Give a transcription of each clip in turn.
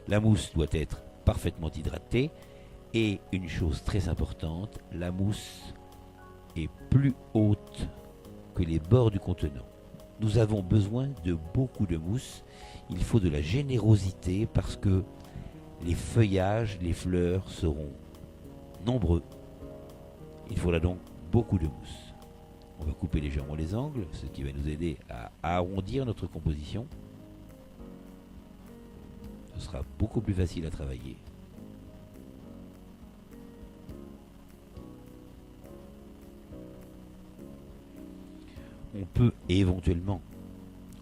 La mousse doit être parfaitement hydratée et une chose très importante, la mousse est plus haute que les bords du contenant. Nous avons besoin de beaucoup de mousse, il faut de la générosité parce que les feuillages, les fleurs seront nombreux. Il faudra donc beaucoup de mousse. On va couper légèrement les angles, ce qui va nous aider à arrondir notre composition. Ce sera beaucoup plus facile à travailler. On peut éventuellement,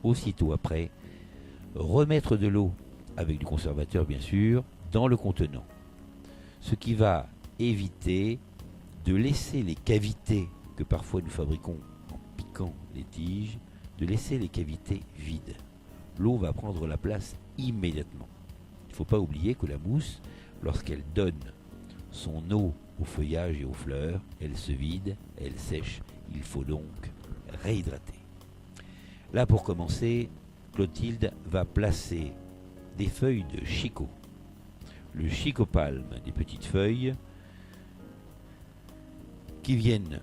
aussitôt après, remettre de l'eau, avec du conservateur bien sûr, dans le contenant. Ce qui va éviter de laisser les cavités que parfois nous fabriquons en piquant les tiges, de laisser les cavités vides. L'eau va prendre la place immédiatement. Il ne faut pas oublier que la mousse, lorsqu'elle donne son eau au feuillage et aux fleurs, elle se vide, elle sèche. Il faut donc réhydrater. Là, pour commencer, Clotilde va placer des feuilles de chicot. Le chicopalme, des petites feuilles qui viennent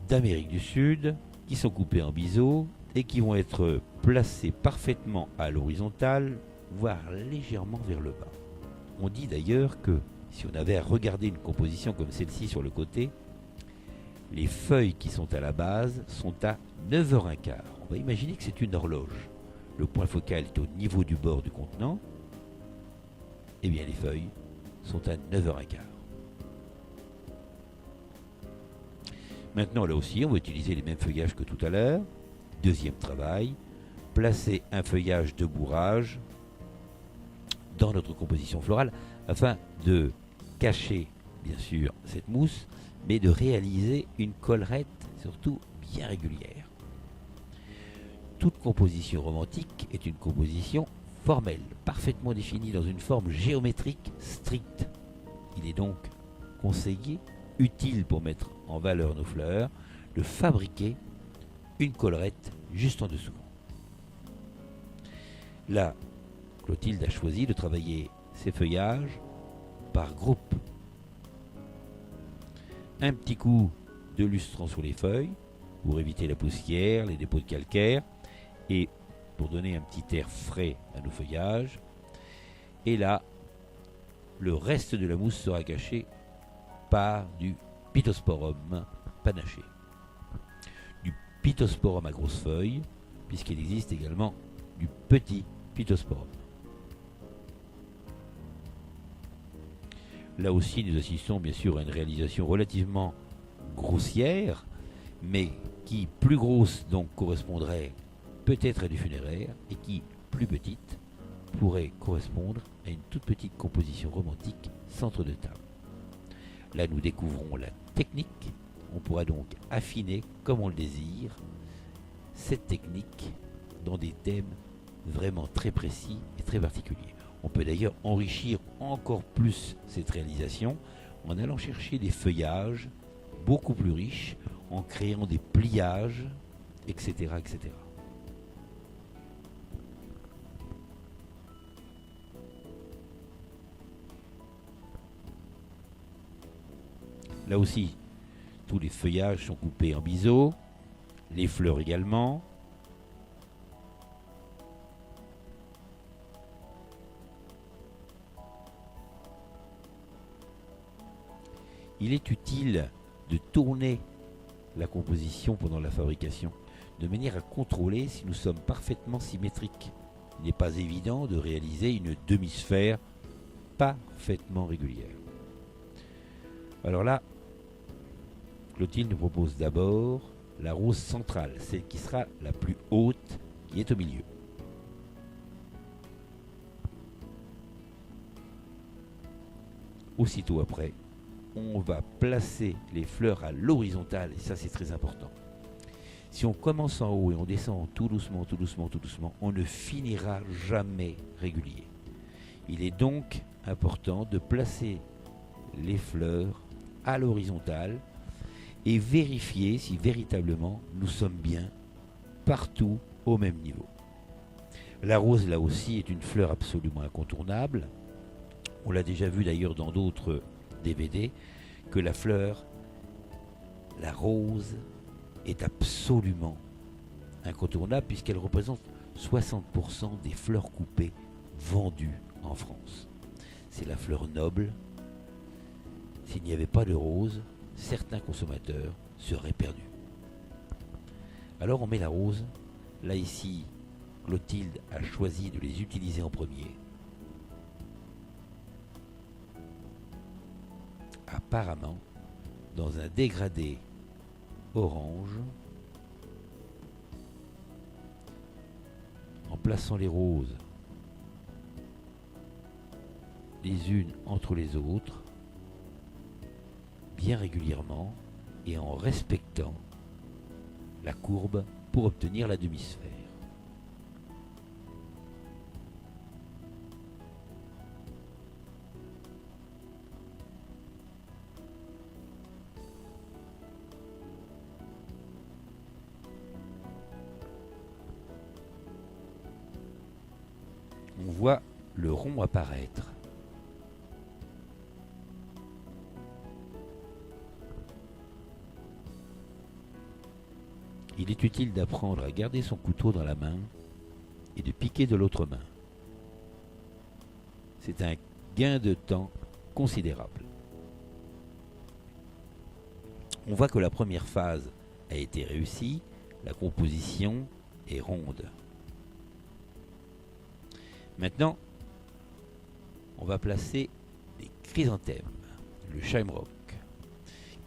d'Amérique du Sud, qui sont coupées en biseaux et qui vont être placées parfaitement à l'horizontale, voire légèrement vers le bas. On dit d'ailleurs que si on avait à regarder une composition comme celle-ci sur le côté, les feuilles qui sont à la base sont à 9h15. On va imaginer que c'est une horloge. Le point focal est au niveau du bord du contenant. Eh bien, les feuilles sont à 9h15. Maintenant, là aussi, on va utiliser les mêmes feuillages que tout à l'heure. Deuxième travail, placer un feuillage de bourrage dans notre composition florale afin de cacher, bien sûr, cette mousse, mais de réaliser une collerette surtout bien régulière. Toute composition romantique est une composition formelle, parfaitement définie dans une forme géométrique stricte. Il est donc conseillé, utile pour mettre en valeur nos fleurs, de fabriquer une collerette juste en dessous. Là, Clotilde a choisi de travailler ses feuillages par groupe. Un petit coup de lustrant sur les feuilles pour éviter la poussière, les dépôts de calcaire et pour donner un petit air frais à nos feuillages. Et là, le reste de la mousse sera caché par du Pittosporum panaché. Du Pittosporum à grosses feuilles, puisqu'il existe également du petit Pittosporum. Là aussi, nous assistons bien sûr à une réalisation relativement grossière, mais qui, plus grosse, donc correspondrait peut-être à du funéraire, et qui, plus petite, pourrait correspondre à une toute petite composition romantique centre de table. Là, nous découvrons la technique. On pourra donc affiner, comme on le désire, cette technique dans des thèmes vraiment très précis et très particuliers. On peut d'ailleurs enrichir encore plus cette réalisation en allant chercher des feuillages beaucoup plus riches, en créant des pliages, etc., etc. Là aussi, tous les feuillages sont coupés en biseaux, les fleurs également. Il est utile de tourner la composition pendant la fabrication, de manière à contrôler si nous sommes parfaitement symétriques. Il n'est pas évident de réaliser une demi-sphère parfaitement régulière. Alors là, Clotilde nous propose d'abord la rose centrale, celle qui sera la plus haute, qui est au milieu. Aussitôt après, on va placer les fleurs à l'horizontale, et ça c'est très important. Si on commence en haut et on descend tout doucement, tout doucement, tout doucement, on ne finira jamais régulier. Il est donc important de placer les fleurs à l'horizontale et vérifier si véritablement nous sommes bien partout au même niveau. La rose, là aussi, est une fleur absolument incontournable. On l'a déjà vu d'ailleurs dans d'autres DVD, que la fleur, la rose, est absolument incontournable puisqu'elle représente 60% des fleurs coupées vendues en France. C'est la fleur noble. S'il n'y avait pas de rose, certains consommateurs seraient perdus. Alors on met la rose. Là ici, Clotilde a choisi de les utiliser en premier. Apparemment, dans un dégradé orange, en plaçant les roses les unes entre les autres, bien régulièrement et en respectant la courbe pour obtenir la demi-sphère. On voit le rond apparaître. Il est utile d'apprendre à garder son couteau dans la main et de piquer de l'autre main. C'est un gain de temps considérable. On voit que la première phase a été réussie, la composition est ronde. Maintenant, on va placer les chrysanthèmes, le shamrock,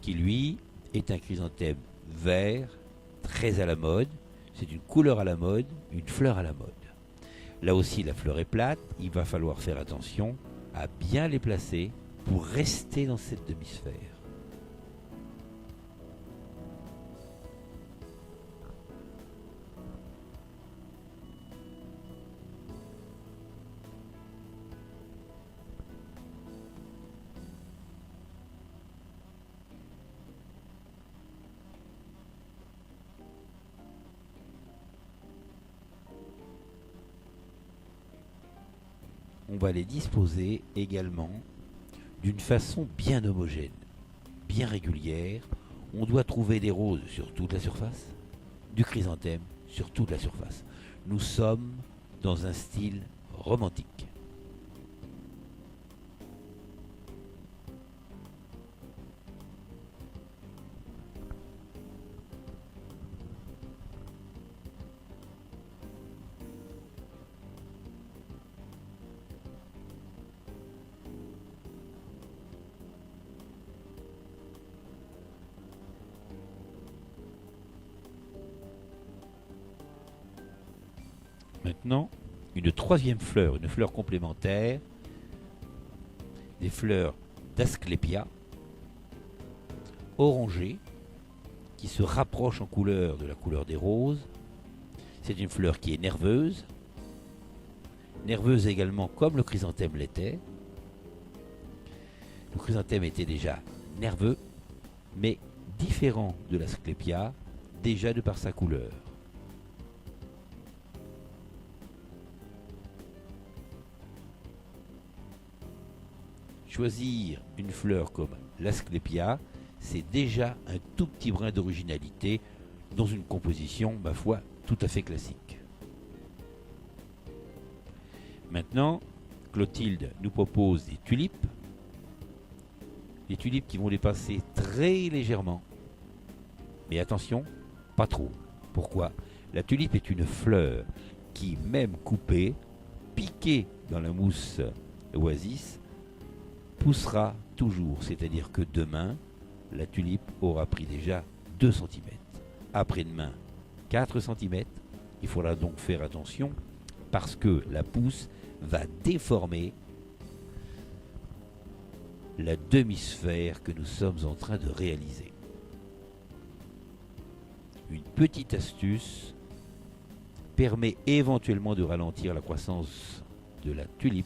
qui lui est un chrysanthème vert, très à la mode. C'est une couleur à la mode, une fleur à la mode. Là aussi, la fleur est plate, il va falloir faire attention à bien les placer pour rester dans cette demi-sphère. On va les disposer également d'une façon bien homogène, bien régulière. On doit trouver des roses sur toute la surface, du chrysanthème sur toute la surface. Nous sommes dans un style romantique. Maintenant, une troisième fleur, une fleur complémentaire, des fleurs d'Asclepia, orangées, qui se rapprochent en couleur de la couleur des roses. C'est une fleur qui est nerveuse également comme le chrysanthème l'était. Le chrysanthème était déjà nerveux, mais différent de l'Asclepia, déjà de par sa couleur. Choisir une fleur comme l'Asclepia, c'est déjà un tout petit brin d'originalité dans une composition, ma foi, tout à fait classique. Maintenant, Clotilde nous propose des tulipes qui vont dépasser très légèrement. Mais attention, pas trop. Pourquoi ? La tulipe est une fleur qui, même coupée, piquée dans la mousse oasis, poussera toujours, c'est-à-dire que demain, la tulipe aura pris déjà 2 cm. Après-demain, 4 cm. Il faudra donc faire attention parce que la pousse va déformer la demi-sphère que nous sommes en train de réaliser. Une petite astuce permet éventuellement de ralentir la croissance de la tulipe.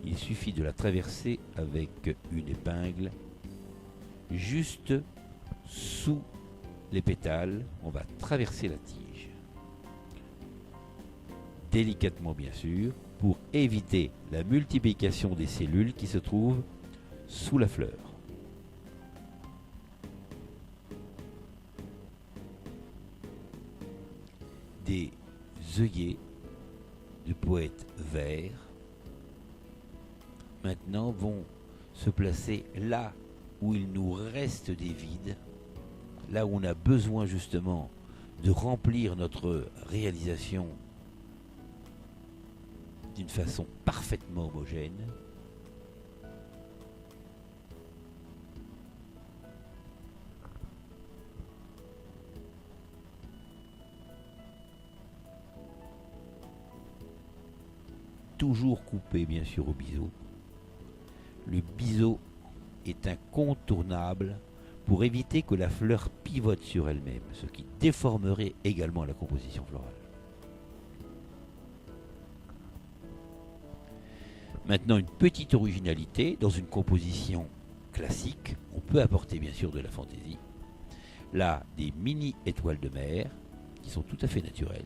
Il suffit de la traverser avec une épingle juste sous les pétales. On va traverser la tige. délicatement bien sûr, pour éviter la multiplication des cellules qui se trouvent sous la fleur. Des œillets de poètes verts maintenant vont se placer là où il nous reste des vides, là où on a besoin justement de remplir notre réalisation d'une façon parfaitement homogène. Toujours coupé bien sûr au biseau. Le biseau est incontournable pour éviter que la fleur pivote sur elle-même, ce qui déformerait également la composition florale. Maintenant, une petite originalité dans une composition classique, on peut apporter bien sûr de la fantaisie. Là, des mini étoiles de mer qui sont tout à fait naturelles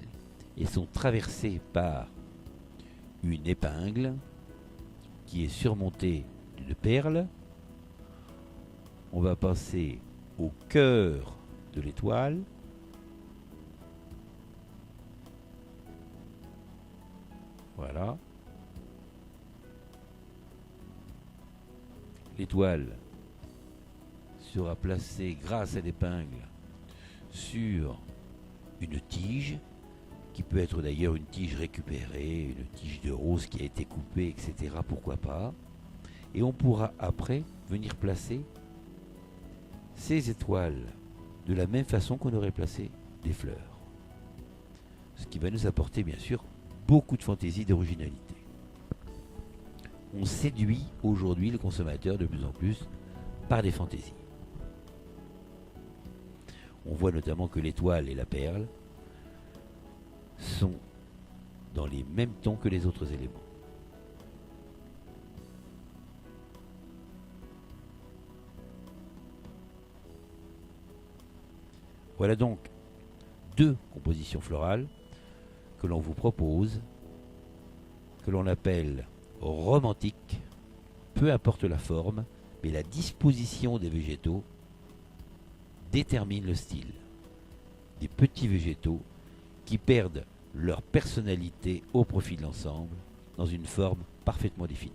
et sont traversées par une épingle qui est surmontée d'une perle. On va passer au cœur de l'étoile. Voilà. L'étoile sera placée grâce à l'épingle sur une tige, qui peut être d'ailleurs une tige récupérée, une tige de rose qui a été coupée, etc. Pourquoi pas. Et on pourra après venir placer ces étoiles de la même façon qu'on aurait placé des fleurs. Ce qui va nous apporter bien sûr beaucoup de fantaisie, d'originalité. On séduit aujourd'hui le consommateur de plus en plus par des fantaisies. On voit notamment que l'étoile et la perle sont dans les mêmes tons que les autres éléments. Voilà donc deux compositions florales que l'on vous propose, que l'on appelle romantiques, peu importe la forme, mais la disposition des végétaux détermine le style. Des petits végétaux qui perdent leur personnalité au profit de l'ensemble dans une forme parfaitement définie.